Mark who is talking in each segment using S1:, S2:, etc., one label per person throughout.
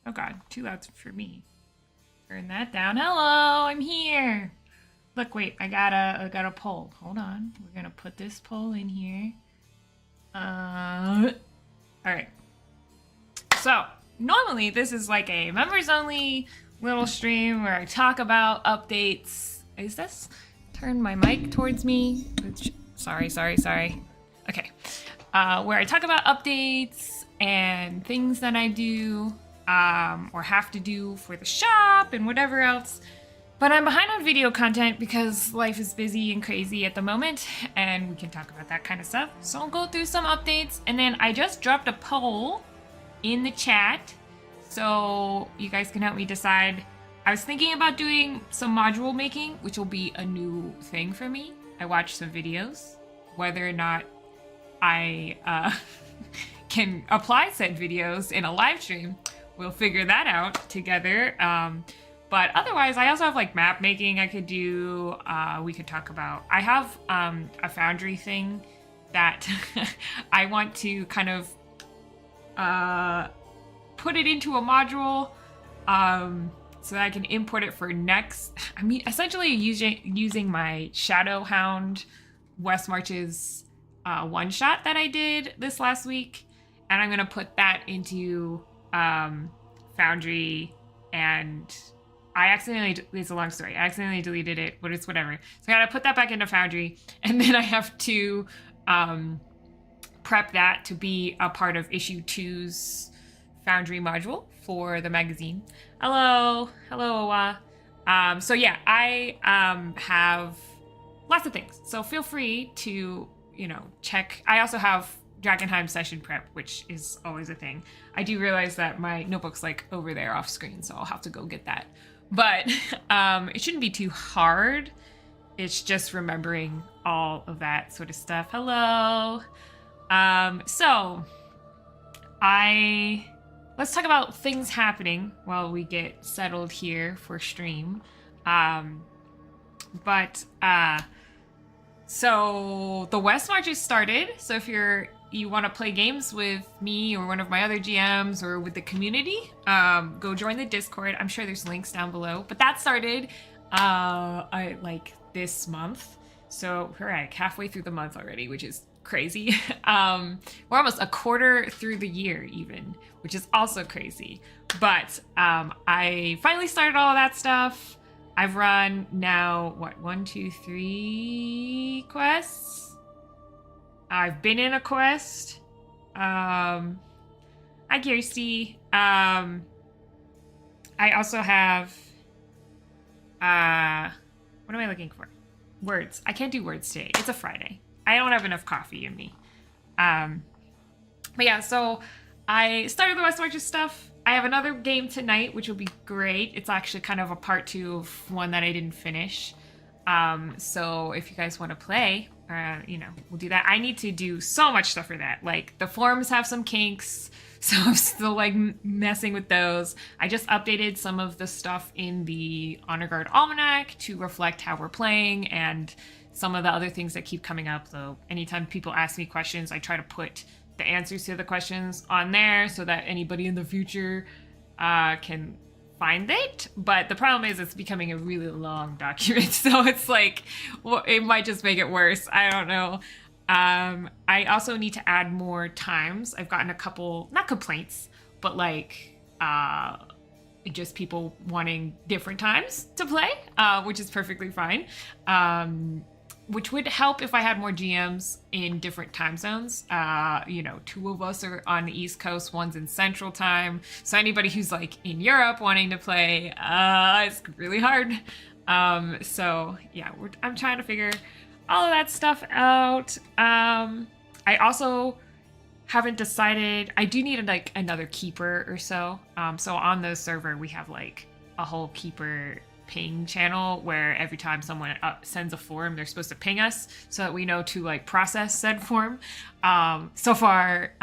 S1: Oh god, too loud for me. Turn that down. Hello, I'm here. Look, wait, I got a poll. Hold on. We're gonna put this poll in here. Alright. So, normally this is like a members only little stream where I talk about updates. Is this? Turn my mic towards me. Sorry. Okay. Where I talk about updates and things that I do or have to do for the shop and whatever else. But I'm behind on video content because life is busy and crazy at the moment, and we can talk about that kind of stuff. So I'll go through some updates, and then I just dropped a poll in the chat so you guys can help me decide. I was thinking about doing some module making, which will be a new thing for me. I watched some videos. Whether or not I can apply said videos in a live stream, we'll figure that out together. But otherwise, I also have like map making I could do. We could talk about. I have a Foundry thing that I want to kind of put it into a module so that I can import it for next. I mean, essentially using my Shadowhound West Marches one shot that I did this last week, and I'm gonna put that into Foundry. And I accidentally, it's a long story, I accidentally deleted it, but it's whatever. So I gotta put that back into Foundry, and then I have to prep that to be a part of issue 2's Foundry module for the magazine. Hello, Owa. So yeah, I have lots of things. So feel free to, check. I also have Dragonheim session prep, which is always a thing. I do realize that my notebook's like over there off screen, so I'll have to go get that. But it shouldn't be too hard. It's just remembering all of that sort of stuff. Hello. So let's talk about things happening while we get settled here for stream. So the West Marches started. So if you want to play games with me or one of my other GMs or with the community, go join the Discord. I'm sure there's links down below. But that started like this month. So we're like halfway through the month already, which is crazy. We're almost a quarter through the year even, which is also crazy. But I finally started all of that stuff. I've run now, 1, 2, 3 quests? I've been in a quest. Hi, Kirsty. I also have, what am I looking for? Words. I can't do words today. It's a Friday. I don't have enough coffee in me. But yeah, so I started the West Marches stuff. I have another game tonight, which will be great. It's actually kind of a part 2 of one that I didn't finish. So if you guys want to play, we'll do that. I need to do so much stuff for that. Like, the forums have some kinks, so I'm still like messing with those. I just updated some of the stuff in the Honor Guard Almanac to reflect how we're playing and some of the other things that keep coming up. Though anytime people ask me questions, I try to put the answers to the questions on there so that anybody in the future can find it. But the problem is it's becoming a really long document, so it's like, well, it might just make it worse. I don't know. I also need to add more times. I've gotten a couple, not complaints, but like just people wanting different times to play, which is perfectly fine. Which would help if I had more GMs in different time zones. 2 of us are on the East Coast, one's in Central Time. So anybody who's like in Europe wanting to play, it's really hard. So yeah, I'm trying to figure all of that stuff out. I also haven't decided. I do need like another keeper or so. So on the server, we have like a whole keeper ping channel where every time someone sends a form, they're supposed to ping us so that we know to like process said form. So far,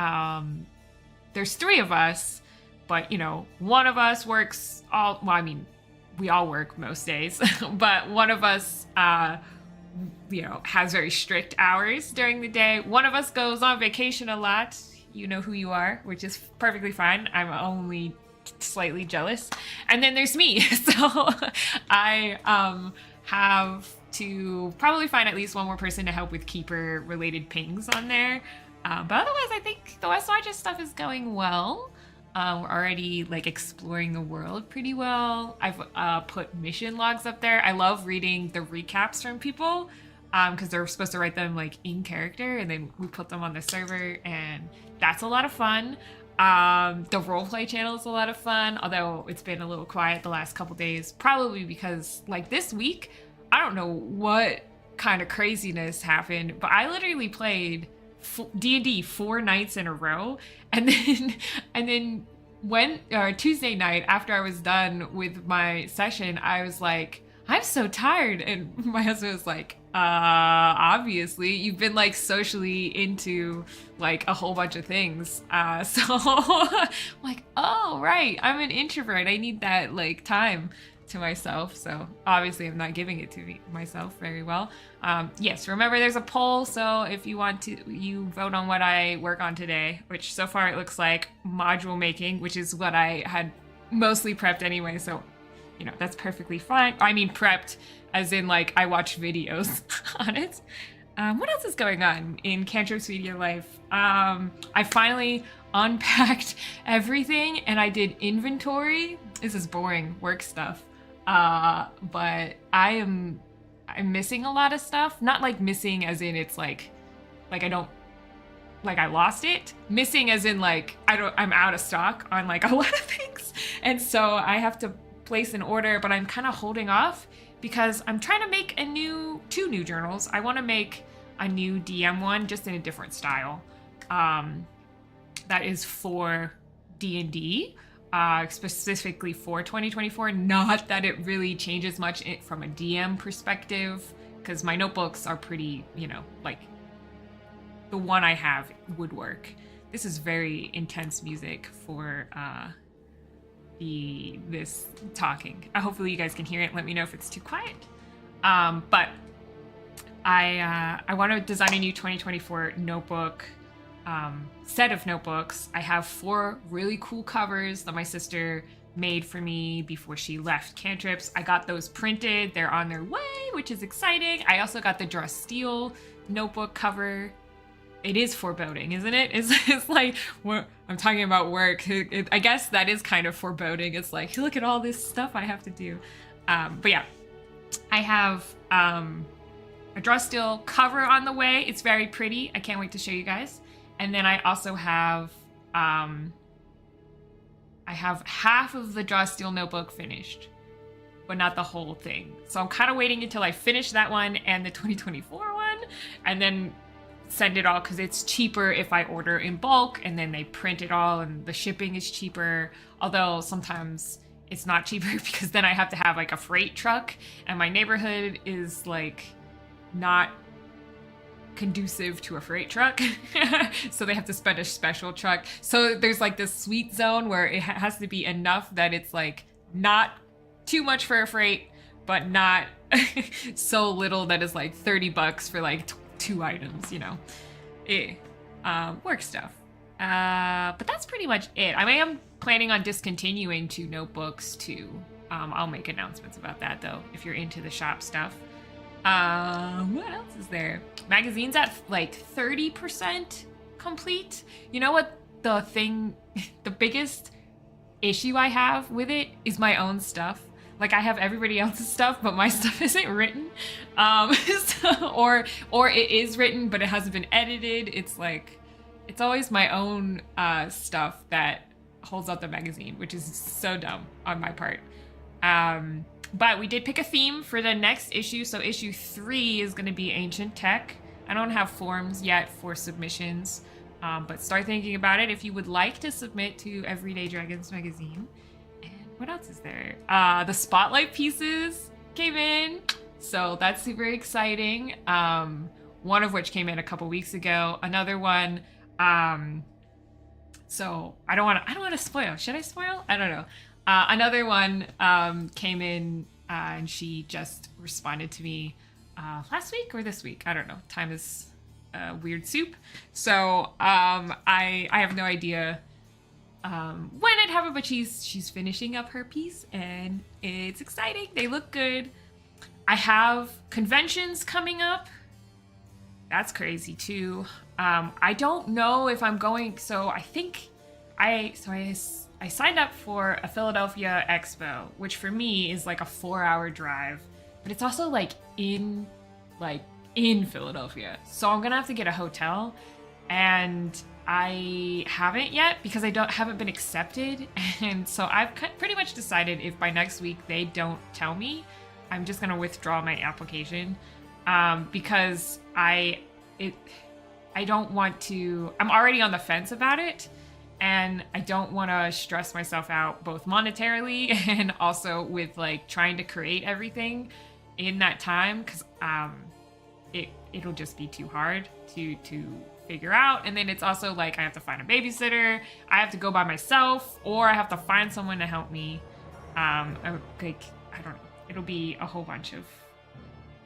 S1: there's 3 of us, but one of us works we all work most days, but one of us has very strict hours during the day. One of us goes on vacation a lot. You know who you are, which is perfectly fine. I'm only slightly jealous. And then there's me. So I have to probably find at least one more person to help with keeper related pings on there. But otherwise, I think the West Watches stuff is going well. We're already like exploring the world pretty well. I've put mission logs up there. I love reading the recaps from people because they're supposed to write them like in character, and then we put them on the server, and that's a lot of fun. The roleplay channel is a lot of fun, although it's been a little quiet the last couple days, probably because like this week, I don't know what kind of craziness happened, but I literally played D&D 4 nights in a row, and then Tuesday night after I was done with my session, I was like, I'm so tired, and my husband was like, obviously you've been like socially into like a whole bunch of things, so like, oh right, I'm an introvert, I need that like time to myself, so obviously I'm not giving it to myself very well. Yes, remember there's a poll, so if you want to, you vote on what I work on today, which so far it looks like module making, which is what I had mostly prepped anyway, so you know, that's perfectly fine. I mean prepped as in like I watch videos on it. What else is going on in Cantrips media life? I finally unpacked everything and I did inventory. This is boring work stuff. But I'm missing a lot of stuff. Not like missing as in it's like I don't, like I lost it. Missing as in like I'm out of stock on like a lot of things. And so I have to place an order, but I'm kind of holding off because I'm trying to make two new journals. I want to make a new DM one just in a different style. That is for D&D. Specifically for 2024, not that it really changes much from a DM perspective, because my notebooks are pretty, you know, like the one I have would work. This is very intense music for this talking. Hopefully you guys can hear it. Let me know if it's too quiet. But I want to design a new 2024 notebook. Set of notebooks. I have 4 really cool covers that my sister made for me before she left Cantrips. I got those printed. They're on their way, which is exciting. I also got the Draw Steel notebook cover. It is foreboding, isn't it? It's like, I'm talking about work. I guess that is kind of foreboding. It's like, look at all this stuff I have to do. But yeah, I have a Draw Steel cover on the way. It's very pretty. I can't wait to show you guys. And then I also have, I have half of the Draw Steel notebook finished, but not the whole thing. So I'm kind of waiting until I finish that one and the 2024 one, and then send it all, because it's cheaper if I order in bulk and then they print it all and the shipping is cheaper. Although sometimes it's not cheaper because then I have to have like a freight truck, and my neighborhood is like not conducive to a freight truck. So they have to spend a special truck. So there's like this sweet zone where it has to be enough that it's like not too much for a freight, but not so little that it's like $30 for like 2 items, you know. Work stuff. But that's pretty much it. I am planning on discontinuing 2 notebooks too. I'll make announcements about that though, if you're into the shop stuff. What else is there? Magazine's at like 30% complete. You know what the biggest issue I have with it is my own stuff. Like I have everybody else's stuff, but my stuff isn't written. Or it is written, but it hasn't been edited. It's like, it's always my own stuff that holds up the magazine, which is so dumb on my part. But we did pick a theme for the next issue. So issue 3 is going to be ancient tech. I don't have forms yet for submissions, but start thinking about it if you would like to submit to Everyday Dragons magazine. And what else is there? The spotlight pieces came in, so that's super exciting. One of which came in a couple weeks ago. Another one. So I don't want to spoil. Should I spoil? I don't know. Another one came in and she just responded to me last week or this week. I don't know. Time is weird soup. So I have no idea when I'd have it, but she's finishing up her piece and it's exciting. They look good. I have conventions coming up. That's crazy too. I don't know if I'm going, so I think I signed up for a Philadelphia Expo, which for me is like a 4-hour drive, but it's also like in Philadelphia. So I'm gonna have to get a hotel, and I haven't yet because haven't been accepted. And so I've pretty much decided if by next week they don't tell me, I'm just gonna withdraw my application, because I don't want to, I'm already on the fence about it, and I don't want to stress myself out both monetarily and also with like trying to create everything in that time, because it'll just be too hard to figure out. And then it's also like I have to find a babysitter, I have to go by myself, or I have to find someone to help me. Like, I don't know, it'll be a whole bunch of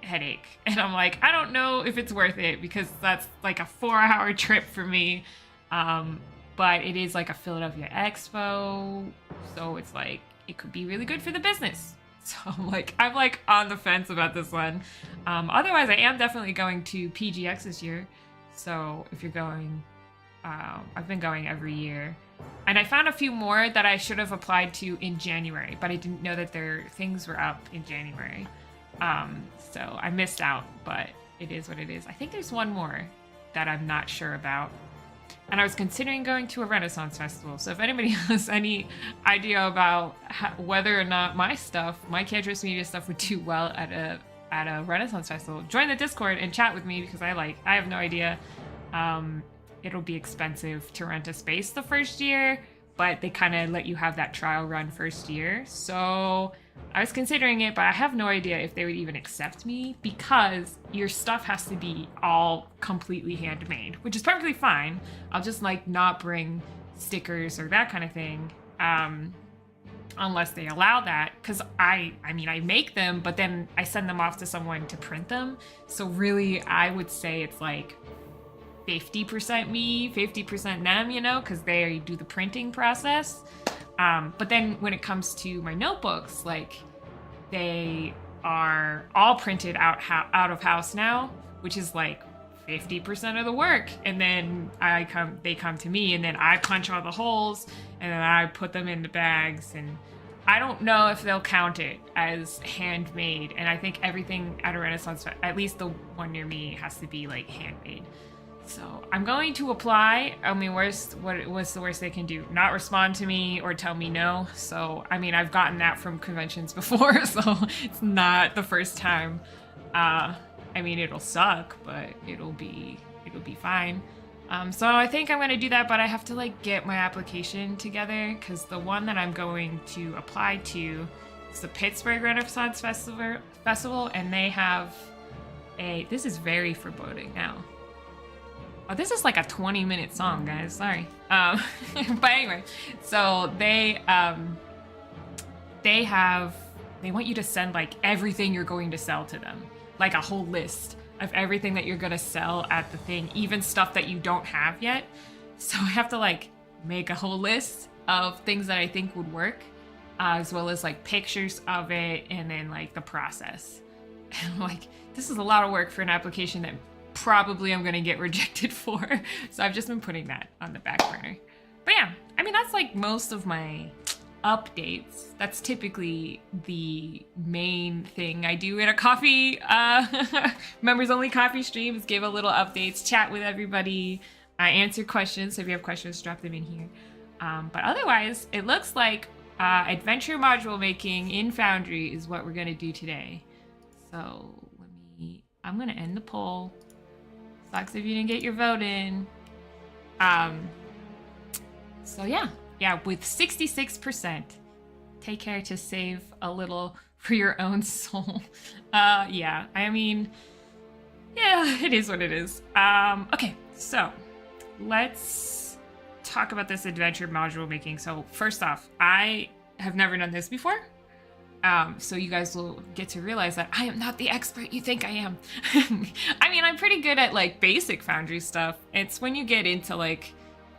S1: headache, and I'm like, I don't know if it's worth it, because that's like a 4-hour trip for me. But it is like a Philadelphia Expo, so it's like it could be really good for the business. So I'm like on the fence about this one. Otherwise, I am definitely going to PGX this year. So if you're going, I've been going every year, and I found a few more that I should have applied to in January, but I didn't know that their things were up in January. So I missed out, but it is what it is. I think there's one more that I'm not sure about. And I was considering going to a Renaissance festival. So if anybody has any idea about whether or not my Cantrips media stuff would do well at a Renaissance festival, join the Discord and chat with me, because I have no idea. It'll be expensive to rent a space the first year, but they kind of let you have that trial run first year. So I was considering it, but I have no idea if they would even accept me, because your stuff has to be all completely handmade, which is perfectly fine. I'll just like not bring stickers or that kind of thing, unless they allow that, because I mean I make them, but then I send them off to someone to print them. So really, I would say it's like 50% me, 50% them, you know, because they do the printing process. But then when it comes to my notebooks, like they are all printed out of house now, which is like 50% of the work. And then they come to me, and then I punch all the holes, and then I put them in the bags. And I don't know if they'll count it as handmade. And I think everything at a Renaissance, at least the one near me, has to be like handmade. So I'm going to apply. I mean, what's the worst they can do? Not respond to me or tell me no. So, I mean, I've gotten that from conventions before, so it's not the first time. I mean, it'll suck, but it'll be fine. So I think I'm going to do that, but I have to like get my application together, because the one that I'm going to apply to is the Pittsburgh Renaissance Festival, and they have this is very foreboding now. Oh, this is like a 20-minute song, guys. Sorry. But anyway, so they want you to send like everything you're going to sell to them, like a whole list of everything that you're gonna sell at the thing, even stuff that you don't have yet. So I have to like make a whole list of things that I think would work, as well as like pictures of it, and then like the process. And like, this is a lot of work for an application that probably I'm gonna get rejected for. So I've just been putting that on the back burner. But yeah, I mean, that's like most of my updates. That's typically the main thing I do in a coffee, members only coffee stream, is give a little updates, chat with everybody, answer questions. So if you have questions, drop them in here. But otherwise, it looks like adventure module making in Foundry is what we're gonna do today. So I'm gonna end the poll. Sucks if you didn't get your vote in. So yeah, with 66%, take care to save a little for your own soul. Yeah, I mean, yeah, it is what it is. Okay, so let's talk about this adventure module making. So first off, I have never done this before. So you guys will get to realize that I am not the expert you think I am. I mean, I'm pretty good at like basic Foundry stuff. It's when you get into like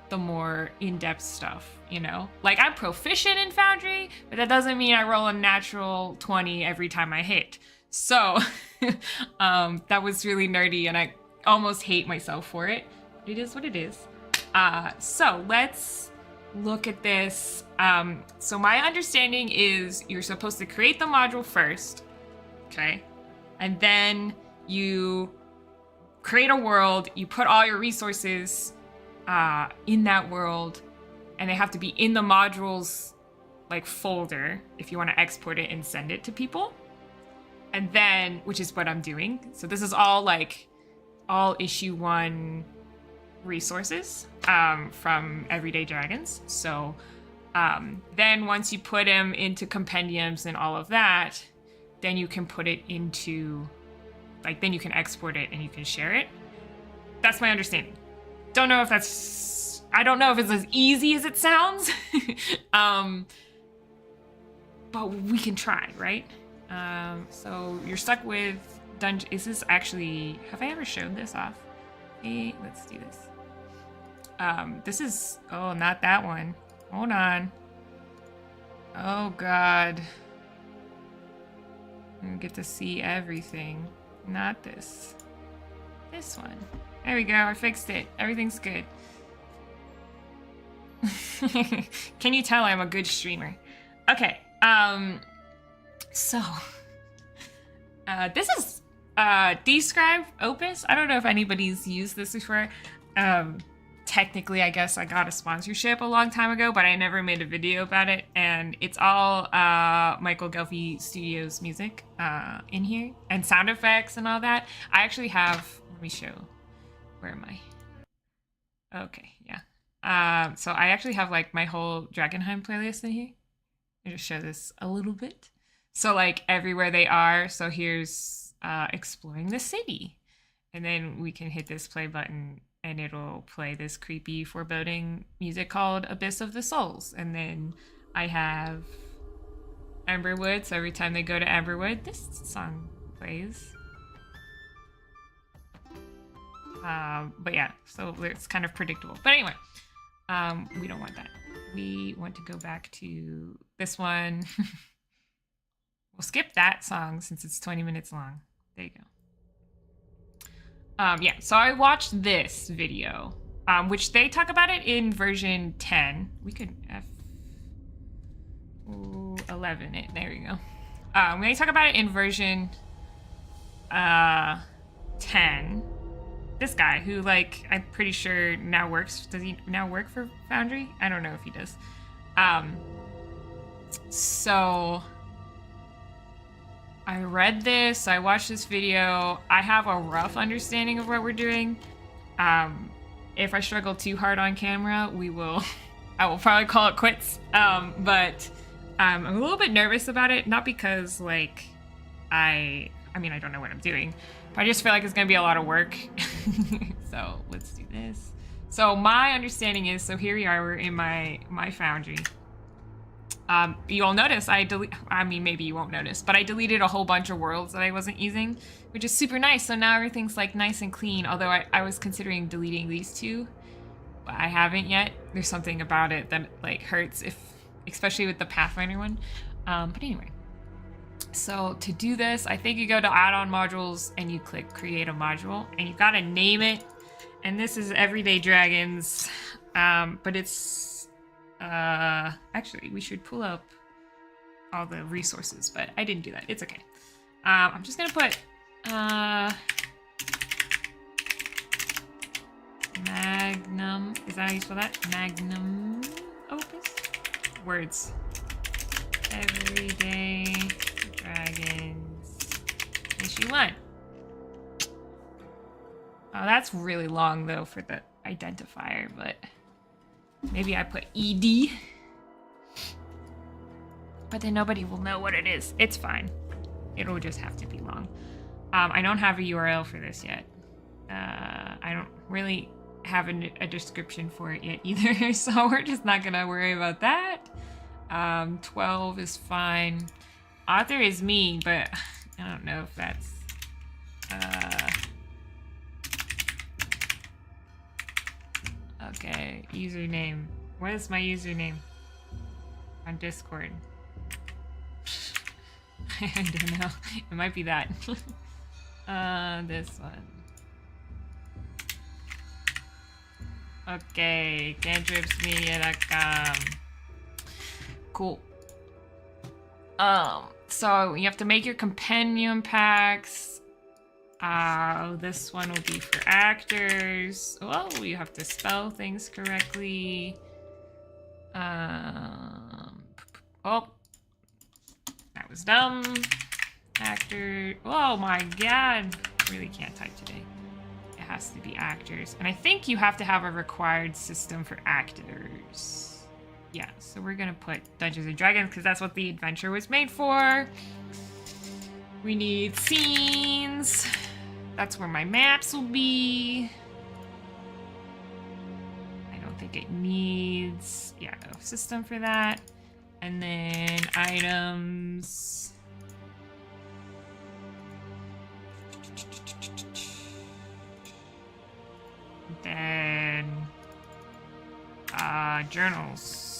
S1: the more in-depth stuff, you know? Like, I'm proficient in Foundry, but that doesn't mean I roll a natural 20 every time I hit. So that was really nerdy, and I almost hate myself for it. It is what it is. So let's look at this. So my understanding is you're supposed to create the module first, okay? And then you create a world, you put all your resources in that world, and they have to be in the modules like folder if you want to export it and send it to people. And then, which is what I'm doing. So this is all like all issue 1 resources from Everyday Dragons. So then once you put them into compendiums and all of that, then you can put it into, like, then you can export it and you can share it. That's my understanding. Don't know if that's, I don't know if it's as easy as it sounds, but we can try, right? So you're stuck with dungeon. Is this actually, have I ever showed this off? Hey, let's do this. This is, oh, not that one. Hold on. Oh God. I get to see everything. Not this. This one. There we go, I fixed it. Everything's good. Can you tell I'm a good streamer? Okay, so this is Describe Opus. I don't know if anybody's used this before. Technically, I guess I got a sponsorship a long time ago, but I never made a video about it. And it's all Michael Gelfi Studios music in here, and sound effects and all that. I actually have, let me show, where am I? Okay, yeah. So I actually have like my whole Dragonheim playlist in here. I'll just show this a little bit. So like everywhere they are, so here's exploring the city. And then we can hit this play button and it'll play this creepy, foreboding music called Abyss of the Souls. And then I have Amberwood, so every time they go to Amberwood, this song plays. But yeah, so it's kind of predictable. But anyway, we don't want that. We want to go back to this one. We'll skip that song since it's 20 minutes long. There you go. Yeah, so I watched this video, which they talk about it in version 10. We could F11 it. There we go. When they talk about it in version 10, this guy who, like, I'm pretty sure now works. Does he now work for Foundry? I don't know if he does. So I read this, I watched this video. I have a rough understanding of what we're doing. If I struggle too hard on camera, I will probably call it quits. But I'm a little bit nervous about it, not because like I mean, I don't know what I'm doing, but I just feel like it's gonna be a lot of work. So let's do this. So my understanding is, so here we are, we're in my Foundry. You'll notice I mean, maybe you won't notice, but I deleted a whole bunch of worlds that I wasn't using, which is super nice. So now everything's like nice and clean, although I was considering deleting these two, but I haven't yet. There's something about it that like hurts, especially with the Pathfinder one. But anyway, so to do this, I think you go to add-on modules and you click create a module and you gotta name it. And this is Everyday Dragons, but it's actually, we should pull up all the resources, but I didn't do that. It's okay. I'm just gonna put Magnum. Is that how you spell that? Magnum Opus? Words. Everyday Dragons issue 1. Oh, that's really long though for the identifier, but maybe I put ED. But then nobody will know what it is. It's fine. It'll just have to be long. I don't have a URL for this yet. I don't really have a description for it yet either, so we're just not gonna worry about that. 12 is fine. Author is me, but I don't know if that's... Okay, username. What is my username on Discord? I don't know. It might be that. This one. Okay, cantripsmedia.com. Cool. So you have to make your companion packs. This one will be for actors. Oh, you have to spell things correctly. Oh, that was dumb. Actor. Oh my god. I really can't type today. It has to be actors. And I think you have to have a required system for actors. Yeah, so we're gonna put Dungeons and Dragons because that's what the adventure was made for. We need scenes. That's where my maps will be. I don't think it needs, yeah, no system for that. And then items. Then journals.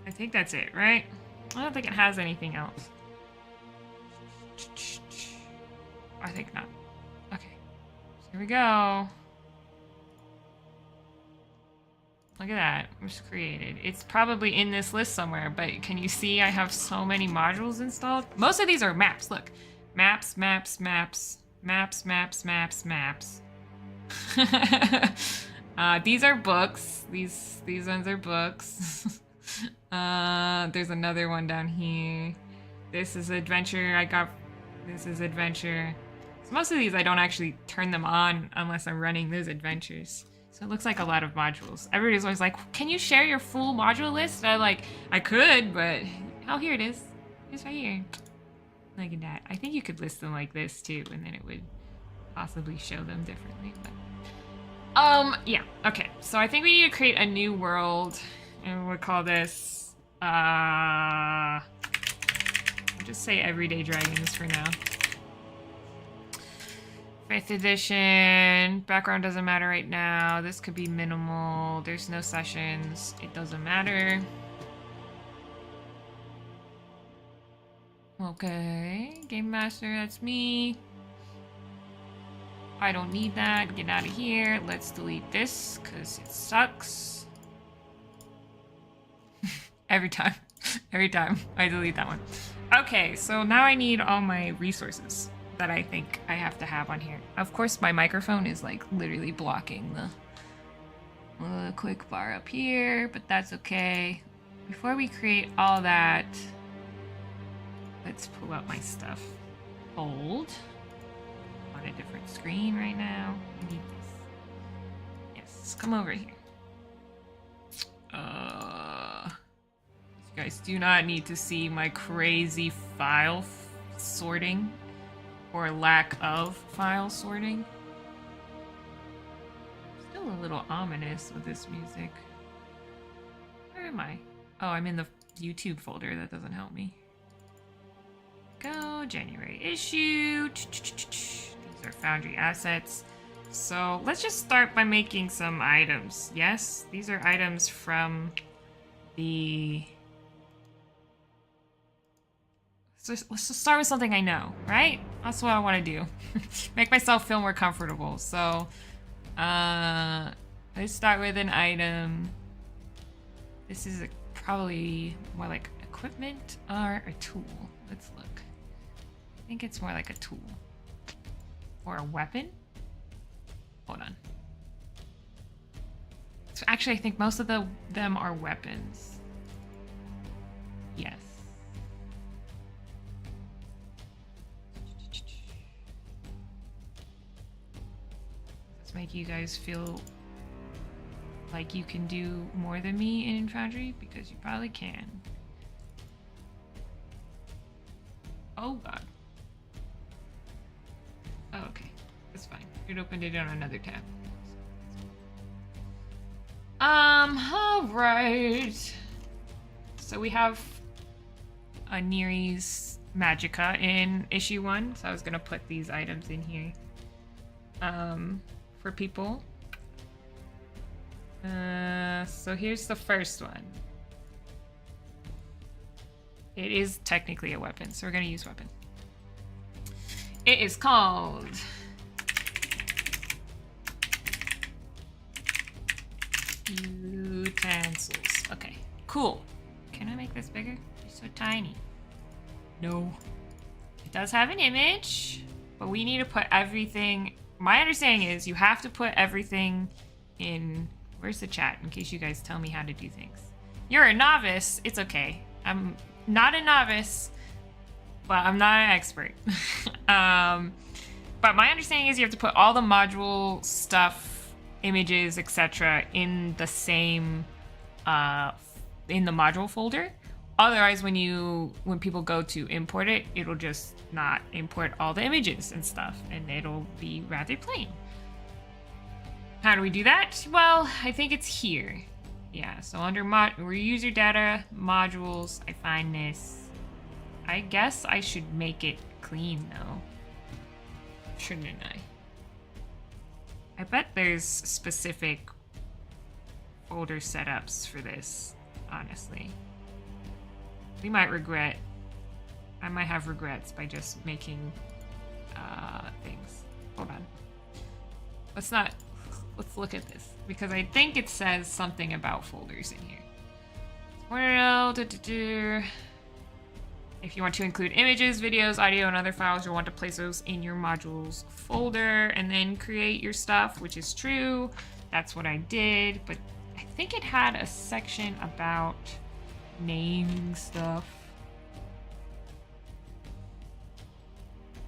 S1: I think that's it, right? I don't think it has anything else. I think not. Okay. So here we go. Look at that. It was created. It's probably in this list somewhere, but can you see I have so many modules installed? Most of these are maps. Look. Maps, maps, maps. Maps, maps, maps, maps. These are books. These ones are books. There's another one down here. This is adventure. This is adventure. So most of these I don't actually turn them on unless I'm running those adventures. So it looks like a lot of modules. Everybody's always like, can you share your full module list? And I'm like, I could, but oh, here it is. It's right here. Look at that. I think you could list them like this too, and then it would possibly show them differently. But yeah. Okay. So I think we need to create a new world, and we'll call this I'll just say Everyday Dragons for now. 5th edition. Background doesn't matter right now. This could be minimal. There's no sessions. It doesn't matter. Okay. Game Master, that's me. I don't need that. Get out of here. Let's delete this because it sucks. Every time I delete that one. Okay, so now I need all my resources that I think I have to have on here. Of course, my microphone is like literally blocking the quick bar up here, but that's okay. Before we create all that, let's pull out my stuff. Hold. On a different screen right now. I need this. Yes, come over here. You guys do not need to see my crazy file sorting or lack of file sorting. Still a little ominous with this music. Where am I? Oh, I'm in the YouTube folder. That doesn't help me. Go, January issue. These are Foundry assets. So let's just start by making some items. Yes, these are items from the... So let's just start with something I know, right? That's what I want to do. Make myself feel more comfortable. So let's start with an item. This is probably more like equipment or a tool. Let's look. I think it's more like a tool. Or a weapon? Hold on. So actually, I think most of them are weapons. Yes. Let's make you guys feel like you can do more than me in Foundry, because you probably can. Oh god. Oh, okay. That's fine. It opened it on another tab. Alright. So we have a Nere's Magicka in issue 1, so I was gonna put these items in here for people. So here's the first one. It is technically a weapon, so we're gonna use weapon. It is called utensils. Okay, cool. Can I make this bigger? It's so tiny. No. It does have an image, but we need to put everything. My understanding is you have to put everything in. Where's the chat in case you guys tell me how to do things? You're a novice. It's okay. I'm not a novice, but I'm not an expert. But my understanding is you have to put all the module stuff, images, etc. in the same in the module folder. Otherwise, when people go to import it, it'll just not import all the images and stuff, and it'll be rather plain. How do we do that? Well, I think it's here. Yeah, so under user data, modules, I find this. I guess I should make it clean though. Shouldn't I? I bet there's specific folder setups for this, honestly. We might regret. I might have regrets by just making things. Hold on. Let's look at this, because I think it says something about folders in here. If you want to include images, videos, audio, and other files, you'll want to place those in your modules folder and then create your stuff, which is true. That's what I did, but I think it had a section about naming stuff.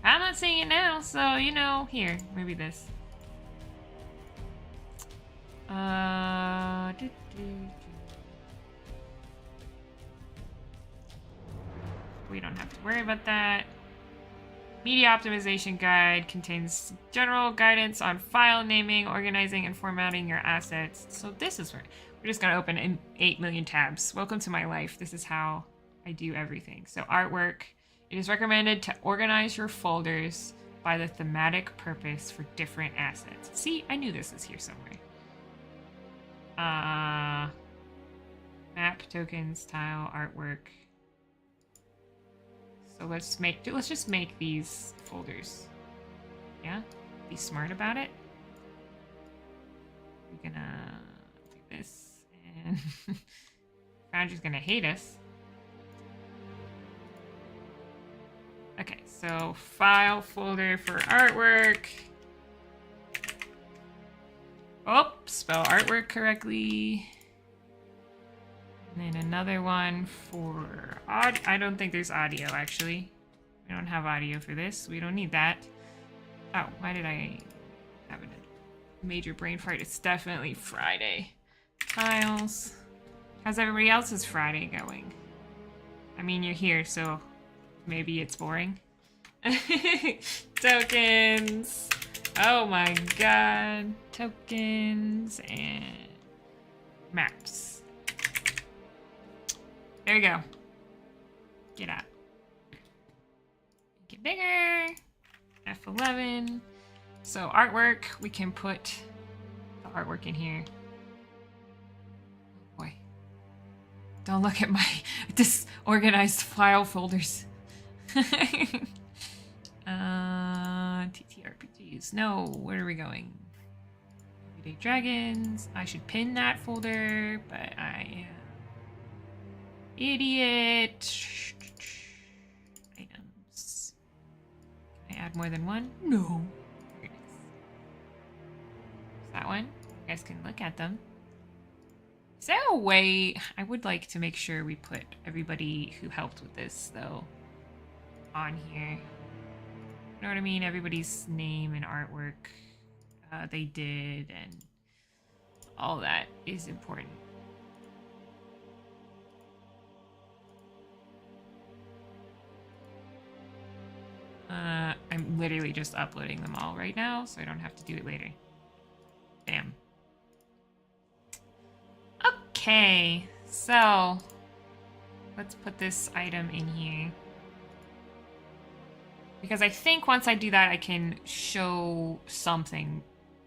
S1: I'm not seeing it now, so you know, here, maybe this. We don't have to worry about that. Media optimization guide contains general guidance on file naming, organizing, and formatting your assets. So this is where we're just gonna open in 8 million tabs. Welcome to my life. This is how I do everything. So artwork. It is recommended to organize your folders by the thematic purpose for different assets. See, I knew this was here somewhere. Map, tokens, tile, artwork. So let's just make these folders. Yeah? Be smart about it. We're gonna do this, and Foundry's gonna hate us. Okay, so file folder for artwork. Oh, spell artwork correctly. And then another one for I don't think there's audio, actually. We don't have audio for this. We don't need that. Oh, why did I have a major brain fart? It's definitely Friday. Tiles. How's everybody else's Friday going? I mean, you're here, so maybe it's boring. Tokens. Oh my god. Tokens and maps. There you go. Get out. Get bigger. F11. So artwork, we can put the artwork in here. Boy. Don't look at my disorganized file folders. TTRPGs. No, where are we going? Everyday Dragons. I should pin that folder, but I am idiot. Items. Can I add more than one? No. Here it is. That one. You guys can look at them. Is there a way? I would like to make sure we put everybody who helped with this, though, on here. You know what I mean? Everybody's name and artwork they did, and all that is important. I'm literally just uploading them all right now, so I don't have to do it later. Bam. Okay, so let's put this item in here. Because I think once I do that, I can show something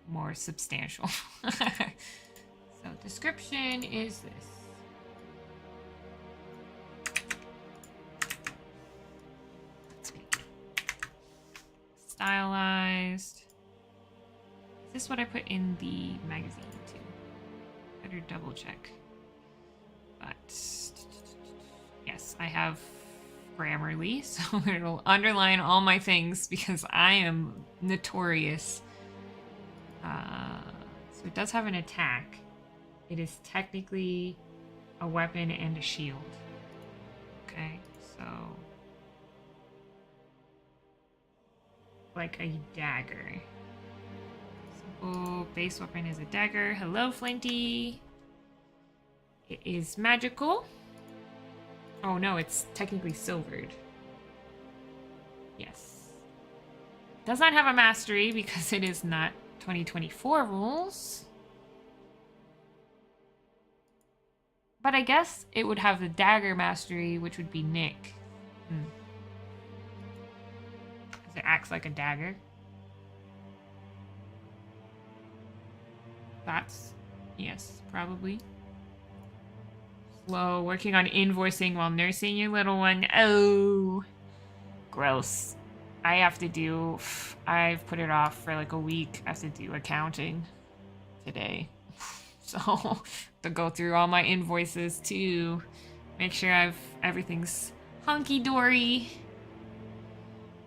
S1: more substantial. So description is this. Stylized. Is this what I put in the magazine too? Better double check. But yes, I have Grammarly, so it'll underline all my things because I am notorious. So it does have an attack. It is technically a weapon and a shield. Okay, so like a dagger. Simple base weapon is a dagger. Hello, Flinty. It is magical. Oh no, it's technically silvered. Yes. Does not have a mastery because it is not 2024 rules. But I guess it would have the dagger mastery, which would be Nick. Because it acts like a dagger. Thoughts? Yes, probably. Slow, working on invoicing while nursing your little one. Oh, gross. I've put it off for like a week. I have to do accounting today. So, to go through all my invoices to make sure everything's hunky-dory.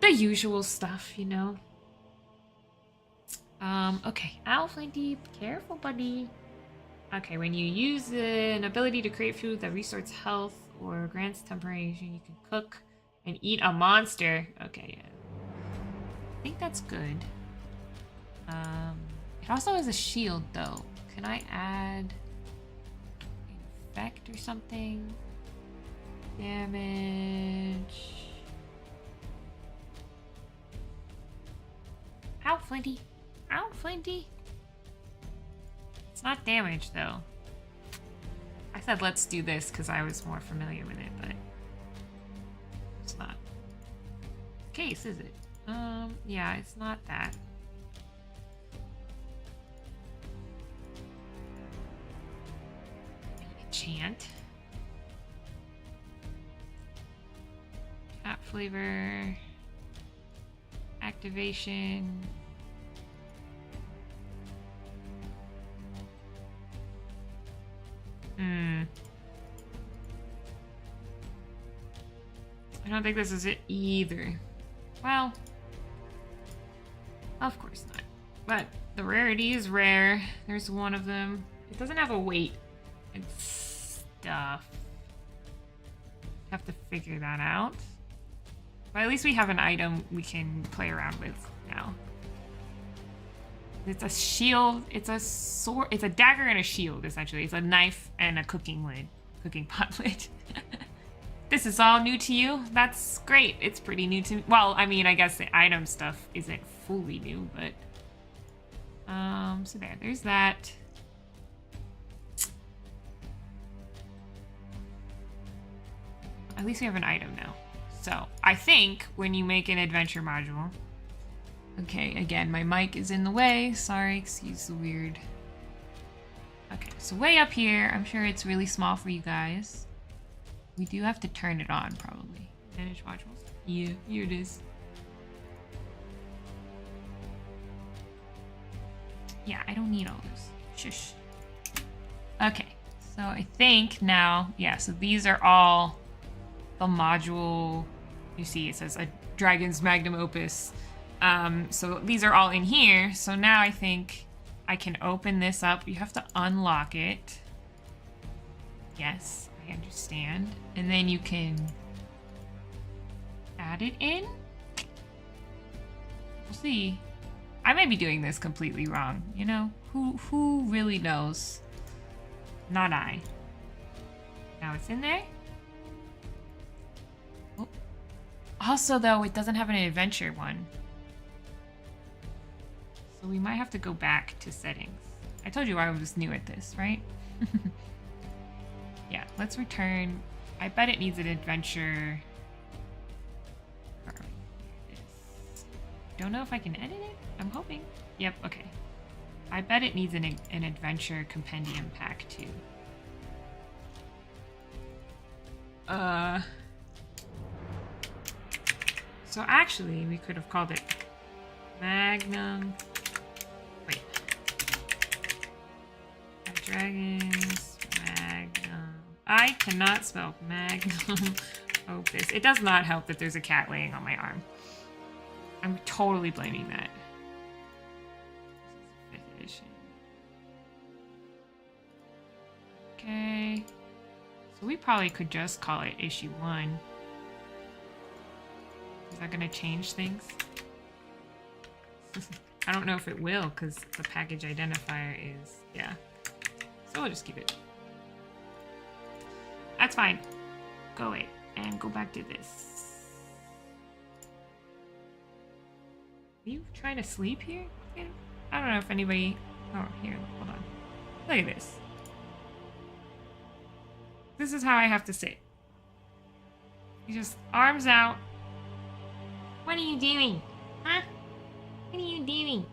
S1: The usual stuff, you know. Okay. Ow, Flinty, careful, buddy. Okay, when you use an ability to create food that restores health or grants temporary, you can cook and eat a monster. Okay, yeah. I think that's good. It also has a shield, though. Can I add an effect or something? Damage. Ow, Flinty. Ow, Flinty. It's not damage, though. I said let's do this because I was more familiar with it, but it's not. Case, is it? Yeah, it's not that. Enchant. Cat flavor. Activation. I don't think this is it either. Well, of course not. But the rarity is rare. There's one of them. It doesn't have a weight and stuff. Have to figure that out. But at least we have an item we can play around with now. It's a shield. It's a sword. It's a dagger and a shield, essentially. It's a knife and a cooking pot lid. This is all new to you? That's great. It's pretty new to me. Well, I mean, I guess the item stuff isn't fully new, but... so there's that. At least we have an item now. So, I think when you make an adventure module... Okay, again, my mic is in the way. Sorry, excuse the weird... Okay, so way up here, I'm sure it's really small for you guys. We do have to turn it on, probably. Manage modules. Yeah, here it is. Yeah, I don't need all this. Shush. Okay, so I think now, yeah, so these are all the module. You see, it says a Dragon's Magnum Opus. So these are all in here. So now I think I can open this up. You have to unlock it. Yes, I understand. And then you can add it in. We'll see. I may be doing this completely wrong. You know, who really knows? Not I. Now it's in there. Oh. Also, though, it doesn't have an adventure one. So we might have to go back to settings. I told you I was new at this, right? Yeah, let's return. I bet it needs an adventure. Here it is. Don't know if I can edit it. I'm hoping. Yep, okay. I bet it needs an adventure compendium pack too. So actually, we could have called it Magnum. Wait. Dragons, Magnum. I cannot spell Magnum Opus. It does not help that there's a cat laying on my arm. I'm totally blaming that. This is 5th edition. Okay. So we probably could just call it issue 1. Is that gonna change things? I don't know if it will, because the package identifier is, yeah. So we'll just keep it. That's fine. Go away and go back to this. Are you trying to sleep here? I don't know if anybody... Oh, here, hold on. Look at this. This is how I have to sit. You just arms out. What are you doing? Huh? What are you doing?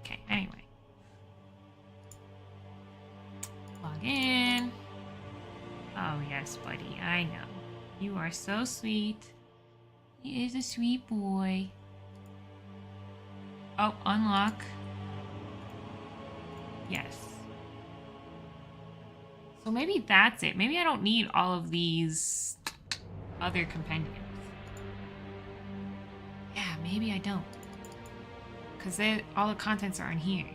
S1: Okay, anyway. Log in. Oh, yes, buddy. I know. You are so sweet. He is a sweet boy. Oh, unlock. Yes. So maybe that's it. Maybe I don't need all of these other compendiums. Yeah, maybe I don't. Because all the contents are in here.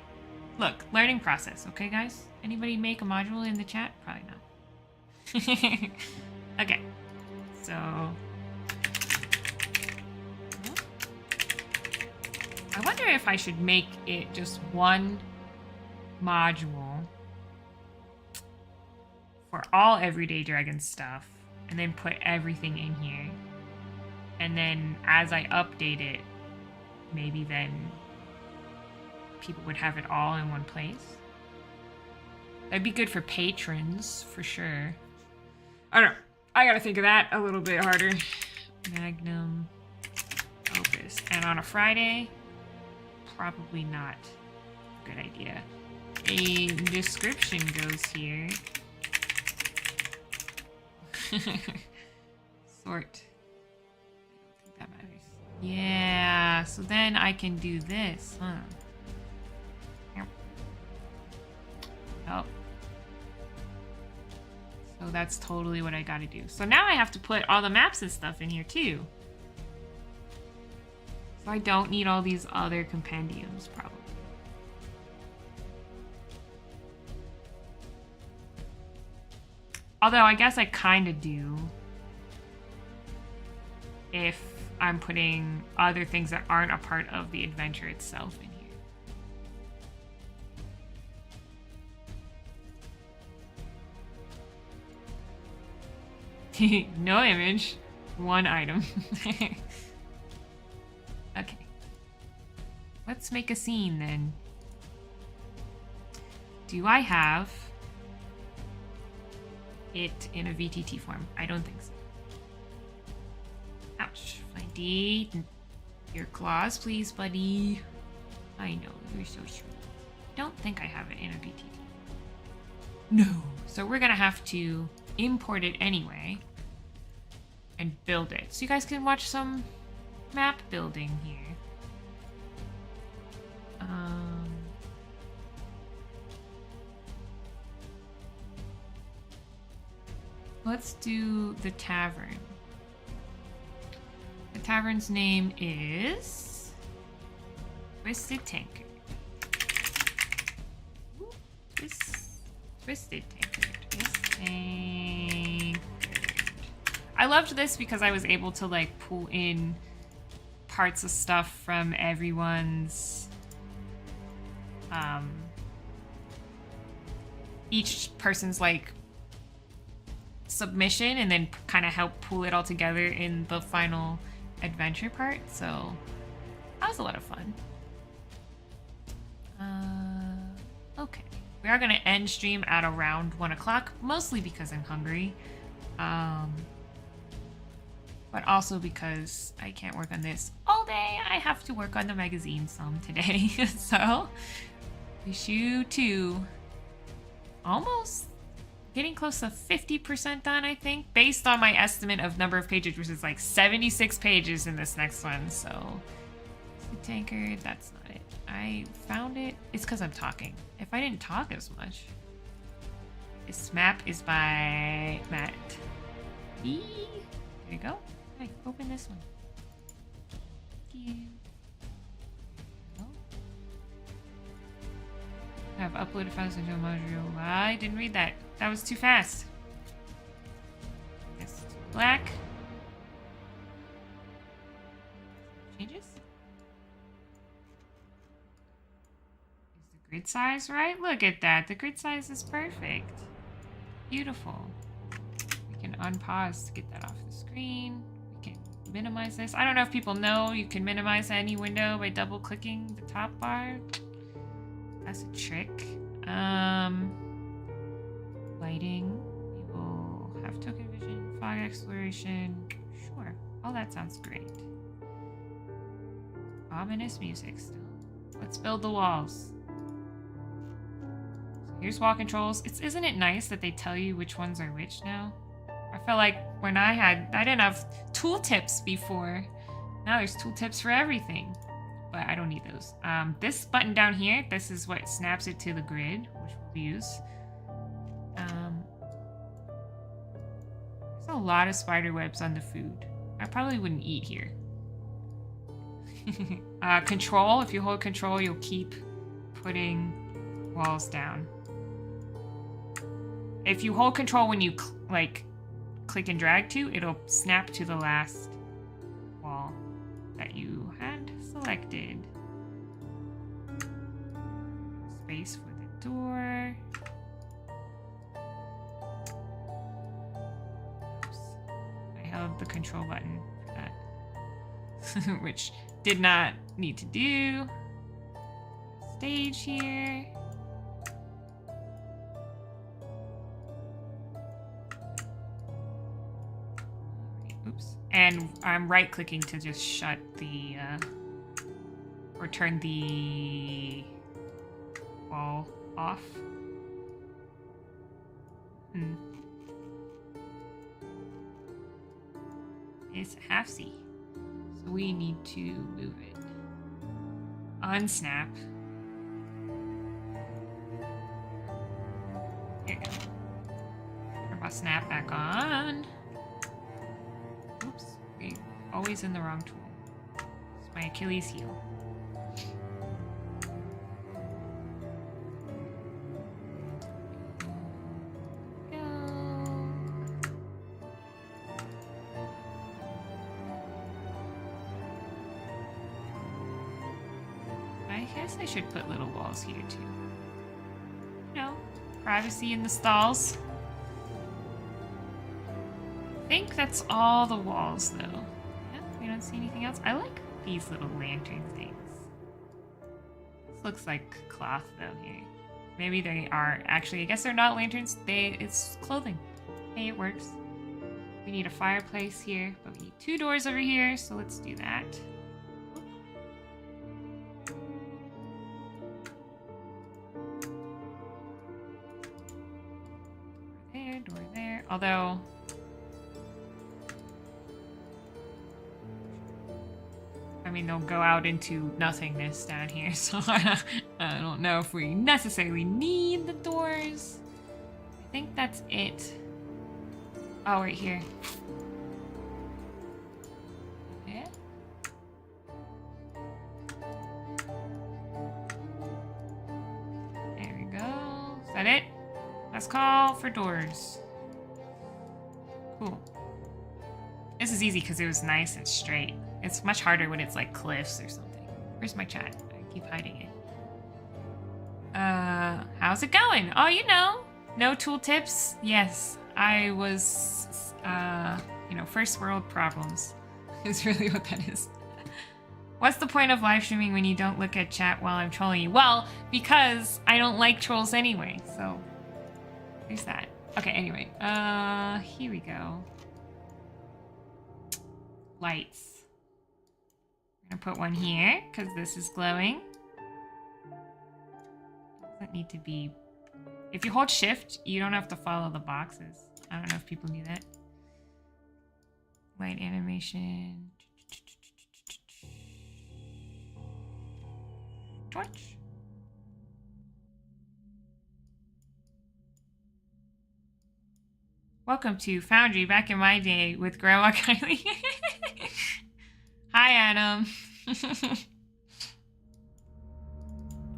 S1: Look, learning process, okay, guys? Anybody make a module in the chat? Probably not. Okay, so... I wonder if I should make it just one module for all Everyday Dragon stuff, and then put everything in here. And then as I update it, maybe then people would have it all in one place. That'd be good for patrons, for sure. I don't know. I gotta think of that a little bit harder. Magnum Opus. And on a Friday, probably not a good idea. A description goes here. Sort. I don't think that matters. Yeah, so then I can do this, huh? Oh. So that's totally what I gotta do. So now I have to put all the maps and stuff in here too. So I don't need all these other compendiums, probably. Although I guess I kind of do if I'm putting other things that aren't a part of the adventure itself in here. No image, one item. Okay. Let's make a scene then. Do I have it in a VTT form? I don't think so. Ouch. Flinty. Your claws, please, buddy. I know, you're so sweet. Don't think I have it in a VTT. No. So we're gonna have to import it anyway and build it. So you guys can watch some map building here. Let's do the tavern. The tavern's name is Twisted Tankard. Twisted Tankard. I loved this because I was able to like pull in parts of stuff from everyone's each person's like submission, and then kind of help pull it all together in the final adventure part. So that was a lot of fun. Okay, we are going to end stream at around 1 o'clock, mostly because I'm hungry. but also because I can't work on this all day. I have to work on the magazine some today. So, issue 2. Almost getting close to 50% done, I think, based on my estimate of number of pages, which is like 76 pages in this next one. So, the tankard, that's not it. I found it. It's because I'm talking. If I didn't talk as much. This map is by Matt B. There you go. Hey, open this one. Thank you. Oh. I've uploaded files into a module. I didn't read that. That was too fast. This to black. Changes. Is the grid size right? Look at that. The grid size is perfect. Beautiful. We can unpause to get that off the screen. We can minimize this. I don't know if people know you can minimize any window by double clicking the top bar. That's a trick. Lighting. We will have token vision, fog exploration. Sure. All that sounds great. Ominous music still. Let's build the walls. Here's wall controls. Isn't it nice that they tell you which ones are which now? I felt like when I didn't have tooltips before. Now there's tooltips for everything. But I don't need those. This button down here, this is what snaps it to the grid, which we'll use. There's a lot of spider webs on the food. I probably wouldn't eat here. Control, if you hold control, you'll keep putting walls down. If you hold control when you click and drag to, it'll snap to the last wall that you had selected. Space for the door. Oops. I held the control button for that. Which did not need to do. Stage here. Oops. And I'm right clicking to just shut the, or turn the wall off. It's half C. So we need to move it. Unsnap. Here you go. Turn my snap back on. Oops, we're always in the wrong tool. It's my Achilles heel. I guess I should put little walls here too. You know, privacy in the stalls. I think that's all the walls, though. Yeah, we don't see anything else. I like these little lantern things. This looks like cloth, though, here. Maybe they are. Actually, I guess they're not lanterns. It's clothing. Hey, it works. We need a fireplace here, but we need 2 doors over here, so let's do that. Door there. Although... I mean, they'll go out into nothingness down here, so I don't know if we necessarily need the doors. I think that's it. Oh, right here. Yeah. There we go. Is that it? Let's call for doors. Cool. This is easy because it was nice and straight. It's much harder when it's like cliffs or something. Where's my chat? I keep hiding it. How's it going? Oh, you know, no tooltips. Yes, I was, you know, first world problems is really what that is. What's the point of live streaming when you don't look at chat while I'm trolling you? Well, because I don't like trolls anyway, so there's that. Okay, anyway, here we go. lights. We're gonna put one here because this is glowing. Doesn't need to be. If you hold shift, you don't have to follow the boxes. I don't know if people knew that. Light animation. Torch. Welcome to Foundry back in my day with Grandma KYLIE. Hi, Adam.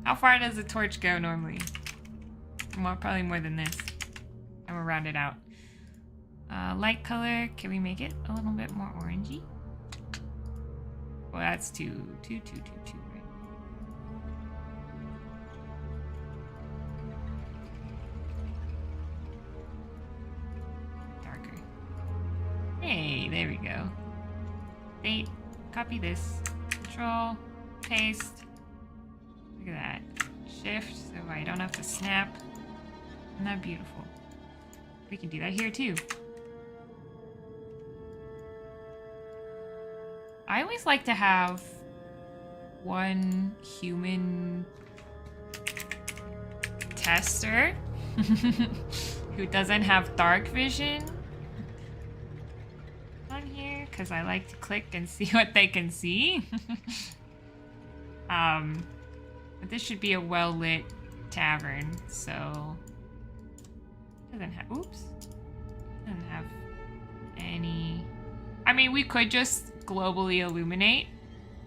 S1: How far does the torch go normally? Well, probably more than this. And we'll round it out. Light color, can we make it a little bit more orangey? Well, that's too, right? Darker. Hey, there we go. Date, copy this. Control, paste. Look at that. Shift, so I don't have to snap. Isn't that beautiful? We can do that here too. I always like to have one human tester who doesn't have dark vision on here because I like to click and see what they can see. But this should be a well-lit tavern, so it doesn't have, oops, doesn't have any. I mean, we could just globally illuminate,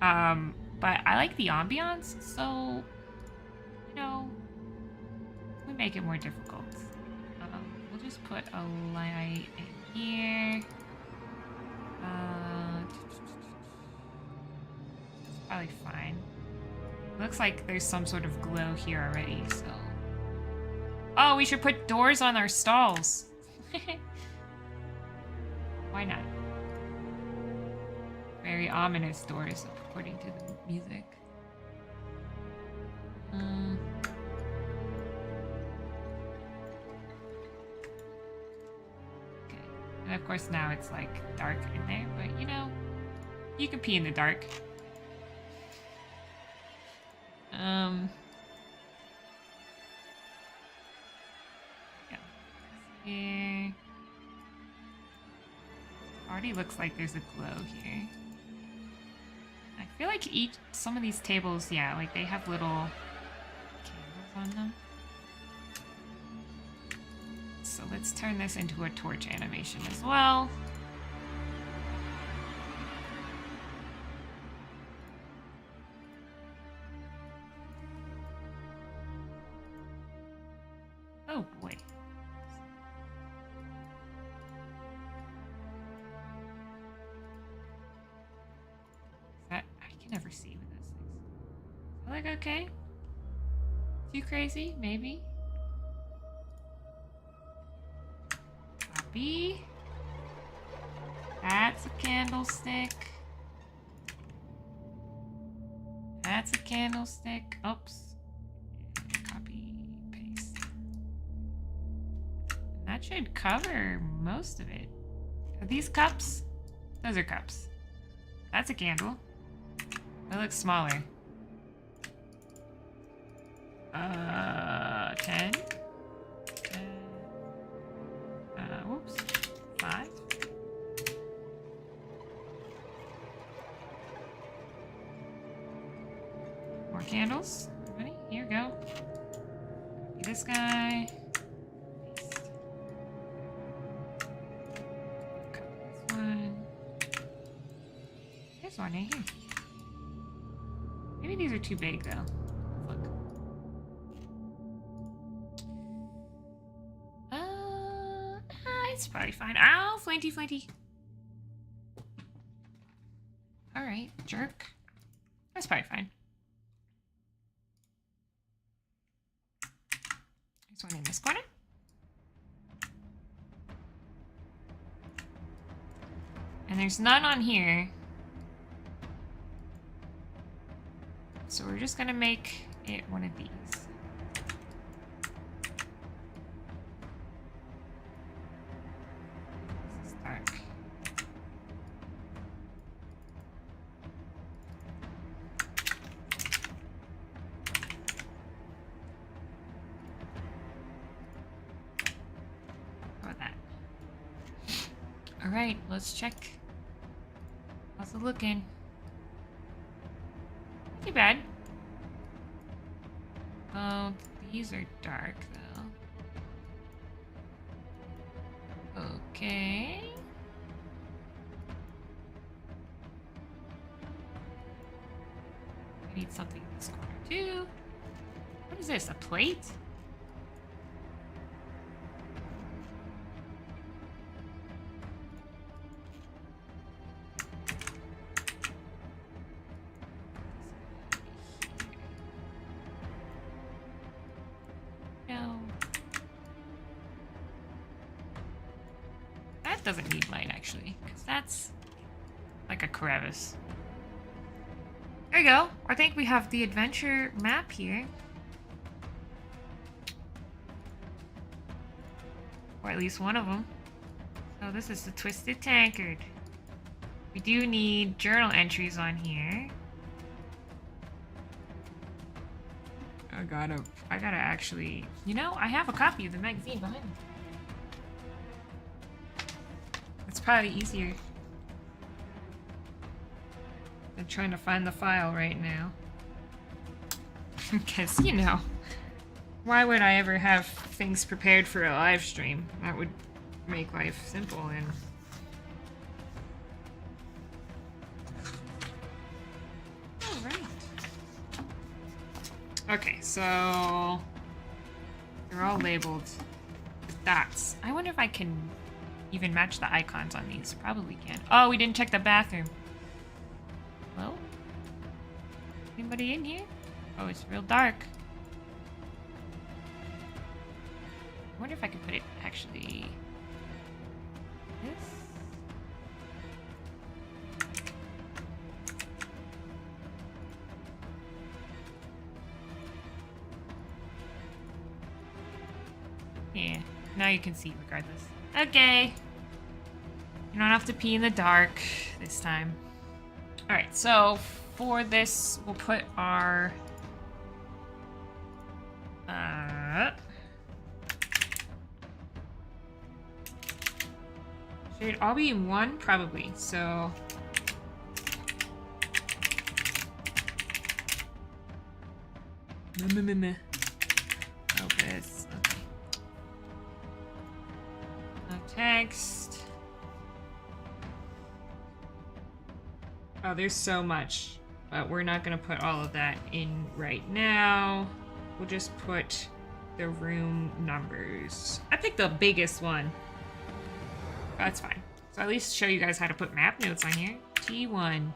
S1: but I like the ambiance, so, you know, we make it more difficult. We'll just put a light in here. It's probably fine. Looks like there's some sort of glow here already, so. Oh, we should put doors on our stalls. Why not? Very ominous doors, according to the music. Okay. And of course now it's like dark in there, but you know, you can pee in the dark. Yeah. Here. Already looks like there's a glow here. I feel like some of these tables, yeah, like they have little candles on them. So let's turn this into a torch animation as well. Oh boy. Never see with those things. Like, okay. Too crazy? Maybe. Copy. That's a candlestick. That's a candlestick. Oops. Copy, paste. That should cover most of it. Are these cups? Those are cups. That's a candle. That looks smaller. 10. Whoops. 5. More candles. Ready? Here we go. This guy. This one. There's one right here. Maybe these are too big, though. Look. It's probably fine. Ow, flinty, flinty. Alright, jerk. That's probably fine. There's one in this corner. And there's none on here. So we're just gonna make it one of these. This is dark. All right, let's check. How's it looking? Not too bad. Oh, these are dark though. Okay. I need something in this corner too. What is this? A plate? No. That doesn't need light actually, because that's like a crevice. There you go. I think we have the adventure map here. Or at least one of them. So this is the Twisted Tankard. We do need journal entries on here. I gotta actually... You know, I have a copy of the magazine behind me. It's probably easier than trying to find the file right now. Because, you know, why would I ever have things prepared for a live stream? That would make life simple and... Alright. Okay, so... they're all labeled with dots. I wonder if I can even match the icons on these. Probably can. Oh, we didn't check the bathroom. Hello? Anybody in here? Oh, it's real dark. I wonder if I could put it actually... this? Yeah, now you can see regardless. Okay. You don't have to pee in the dark this time. Alright, so for this, we'll put our... should it all be in one? Probably, so... Oh, this. Okay. No text. Oh, there's so much. But we're not going to put all of that in right now. We'll just put the room numbers. I picked the biggest one. That's fine. So at least show you guys how to put map notes on here. T1.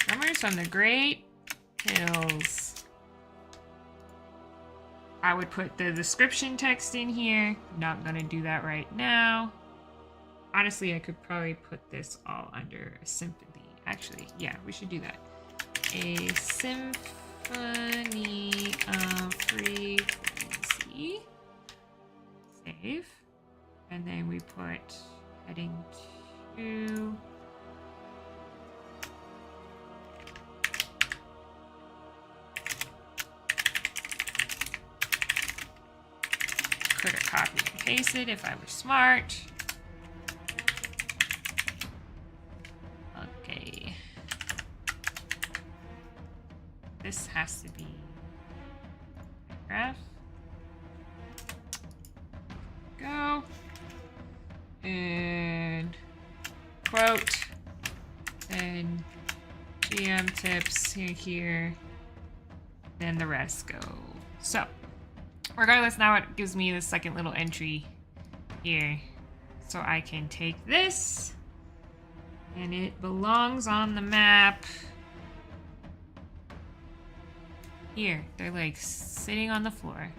S1: Summers from the Great Hills. I would put the description text in here. Not gonna do that right now. Honestly, I could probably put this all under a symphony. Actually, yeah, we should do that. A symphony of frequency. Save. And then we put heading 2. Could have copied and pasted if I were smart. Okay. This has to be graph. Go. And quote. And GM tips here. Then the rest go. So. Regardless, now it gives me the second little entry here. So I can take this, and it belongs on the map. Here, they're like sitting on the floor.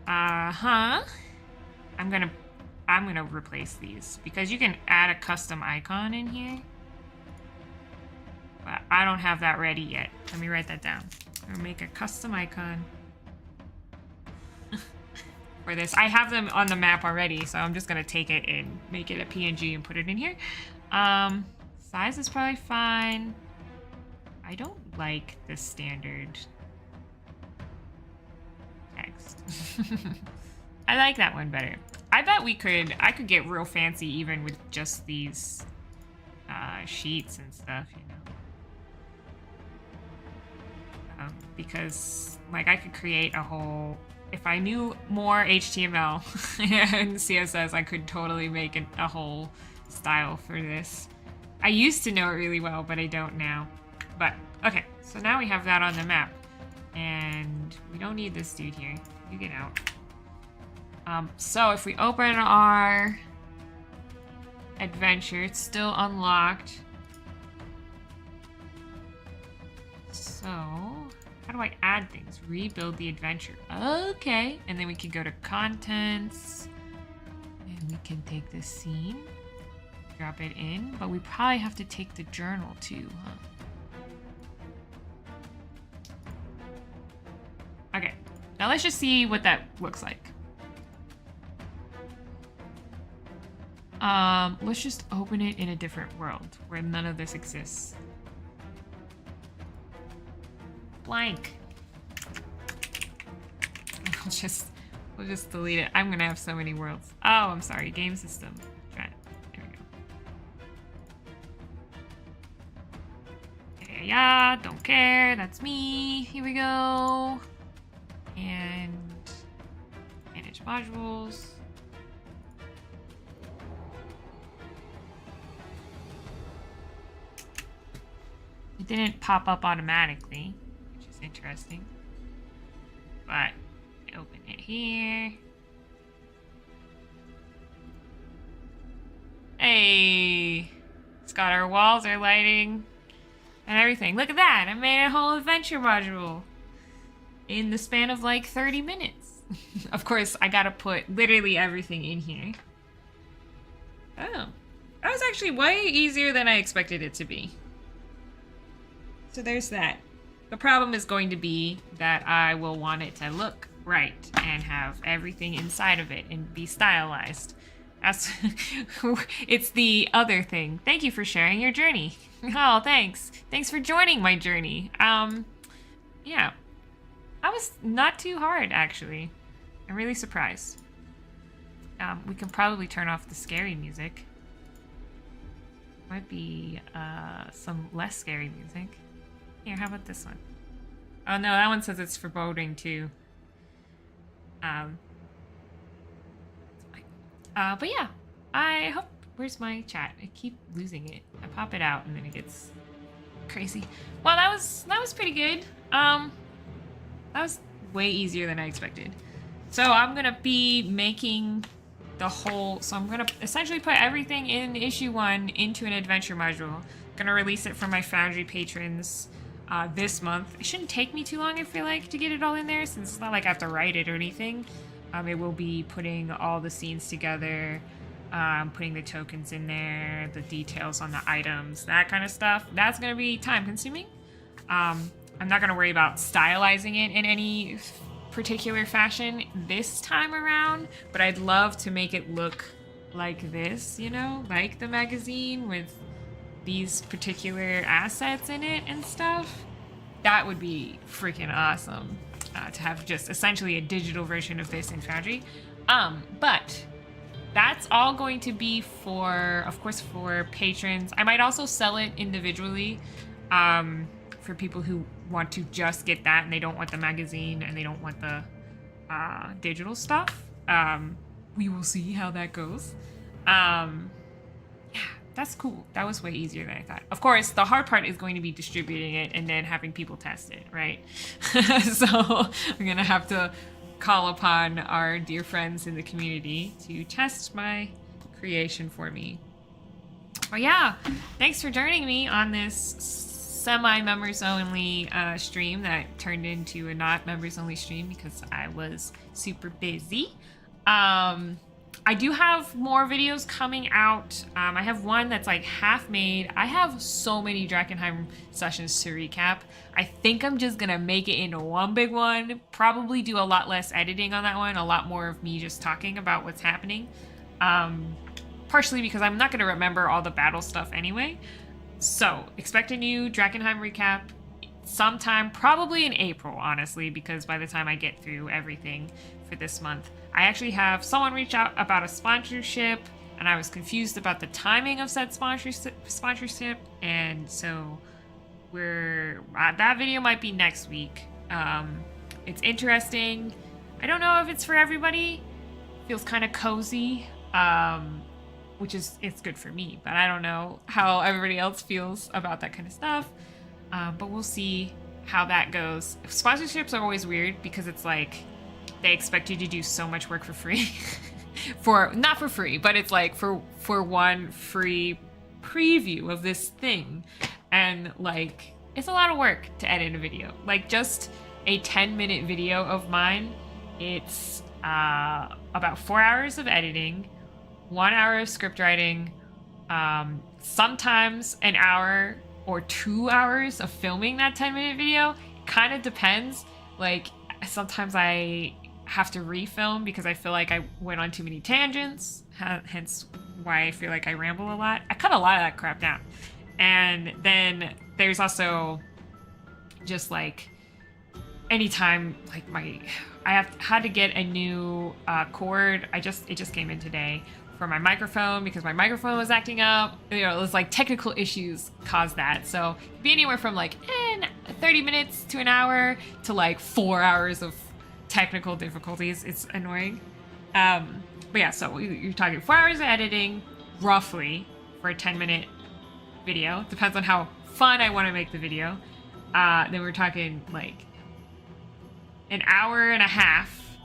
S1: I'm gonna replace these because you can add a custom icon in here. But I don't have that ready yet. Let me write that down. Or make a custom icon for this. I have them on the map already, so I'm just gonna take it and make it a PNG and put it in here. Size is probably fine. I don't like the standard next. I like that one better. I bet I could get real fancy even with just these sheets and stuff, you know. Because like I could create a whole, if I knew more HTML and CSS, I could totally make a whole style for this. I used to know it really well, but I don't now. But okay, so now we have that on the map. And we don't need this dude here. You get out. So if we open our adventure, it's still unlocked. So how do I add things? Rebuild the adventure. Okay. And then we can go to contents. And we can take this scene. Drop it in. But we probably have to take the journal too, huh? Okay. Now let's just see what that looks like. Let's just open it in a different world where none of this exists. Blank. We'll just delete it. I'm gonna have so many worlds. Oh, I'm sorry. Game system. Try it. There we go. Yeah, don't care. That's me. Here we go. And manage modules. It didn't pop up automatically, which is interesting. But open it here. Hey, it's got our walls, our lighting, and everything. Look at that! I made a whole adventure module in the span of like 30 minutes. Of course, I gotta put literally everything in here. Oh, that was actually way easier than I expected it to be. So there's that. The problem is going to be that I will want it to look right and have everything inside of it and be stylized. That's it's the other thing. Thank you for sharing your journey. Oh, thanks. Thanks for joining my journey. Yeah. That was not too hard, actually. I'm really surprised. We can probably turn off the scary music. Might be some less scary music. Here, how about this one? Oh no, that one says it's foreboding too. But yeah, I hope. Where's my chat? I keep losing it. I pop it out and then it gets crazy. Well, that was pretty good. That was way easier than I expected. So I'm gonna be making the whole. So I'm gonna essentially put everything in issue 1 into an adventure module. I'm gonna release it for my Foundry patrons. This month. It shouldn't take me too long, I feel like, to get it all in there, since it's not like I have to write it or anything. It will be putting all the scenes together, putting the tokens in there, the details on the items, that kind of stuff. That's going to be time consuming. I'm not going to worry about stylizing it in any particular fashion this time around, but I'd love to make it look like this, you know, like the magazine with these particular assets in it and stuff. That would be freaking awesome to have just essentially a digital version of this in Foundry. But that's all going to be for, of course, for patrons. I might also sell it individually for people who want to just get that and they don't want the magazine and they don't want the digital stuff. We will see how that goes. Yeah, that's cool. That was way easier than I thought. Of course, the hard part is going to be distributing it and then having people test it, right? So I'm gonna have to call upon our dear friends in the community to test my creation for me. But yeah, thanks for joining me on this semi-members only stream that turned into a not members only stream because I was super busy. I do have more videos coming out. I have one that's like half made. I have so many Drakkenheim sessions to recap. I think I'm just gonna make it into one big one. Probably do a lot less editing on that one. A lot more of me just talking about what's happening. Partially because I'm not gonna remember all the battle stuff anyway. So expect a new Drakkenheim recap. sometime probably in April, honestly, because by the time I get through everything for this month, I actually have someone reach out about a sponsorship, and I was confused about the timing of said sponsorship, and so that video might be next week. It's interesting. I don't know if it's for everybody. Feels kind of cozy, it's good for me, but I don't know how everybody else feels about that kind of stuff. But we'll see how that goes. Sponsorships are always weird because it's like they expect you to do so much work for free. Not for free, but it's like for one free preview of this thing. And like, it's a lot of work to edit a video. Like just a 10-minute video of mine, it's about 4 hours of editing, 1 hour of script writing, sometimes an hour or 2 hours of filming that 10-minute video. It kind of depends. Like sometimes I have to refilm because I feel like I went on too many tangents, hence why I feel like I ramble a lot. I cut a lot of that crap down. And then there's also just like anytime like I had to get a new cord. It just came in today for my microphone because my microphone was acting up. You know, it was like technical issues caused that. So it'd be anywhere from like 30 minutes to an hour to like 4 hours of technical difficulties. It's annoying. But yeah, so you're talking 4 hours of editing roughly for a 10-minute video. Depends on how fun I want to make the video. Then we're talking like an hour and a half.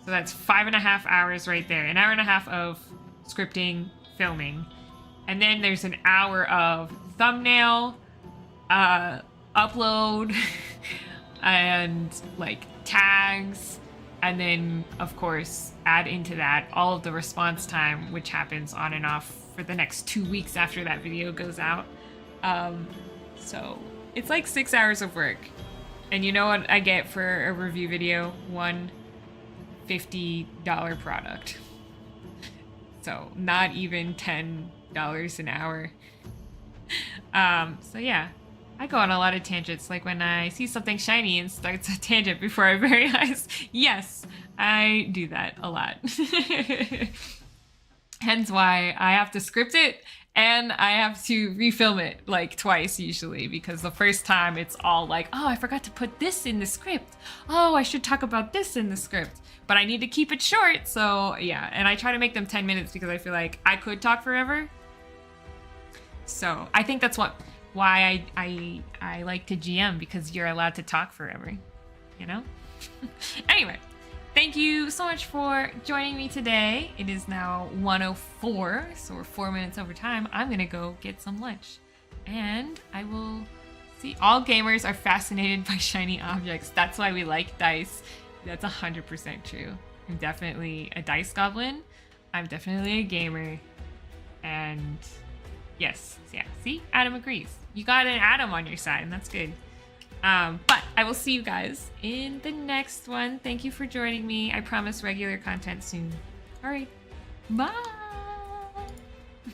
S1: So that's 5.5 hours right there. An hour and a half of scripting, filming. And then there's an hour of thumbnail, upload, and like tags. And then of course add into that all of the response time, which happens on and off for the next 2 weeks after that video goes out. So it's like 6 hours of work. And you know what I get for a review video? One $50 product. So not even $10 an hour. So yeah, I go on a lot of tangents. Like when I see something shiny and starts a tangent before our very eyes. Yes, I do that a lot. Hence why I have to script it and I have to refilm it like twice usually, because the first time it's all like, oh, I forgot to put this in the script. Oh, I should talk about this in the script, but I need to keep it short. So yeah, and I try to make them 10 minutes because I feel like I could talk forever. So I think that's why I like to GM, because you're allowed to talk forever, you know? Anyway, thank you so much for joining me today. It is now 1:04, so we're 4 minutes over time. I'm gonna go get some lunch. And I will see, all gamers are fascinated by shiny objects. That's why we like dice. That's 100% true. I'm definitely a dice goblin. I'm definitely a gamer. And yes, yeah, see, Adam agrees. You got an Adam on your side, and that's good. But I will see you guys in the next one. Thank you for joining me. I promise regular content soon. All right, bye.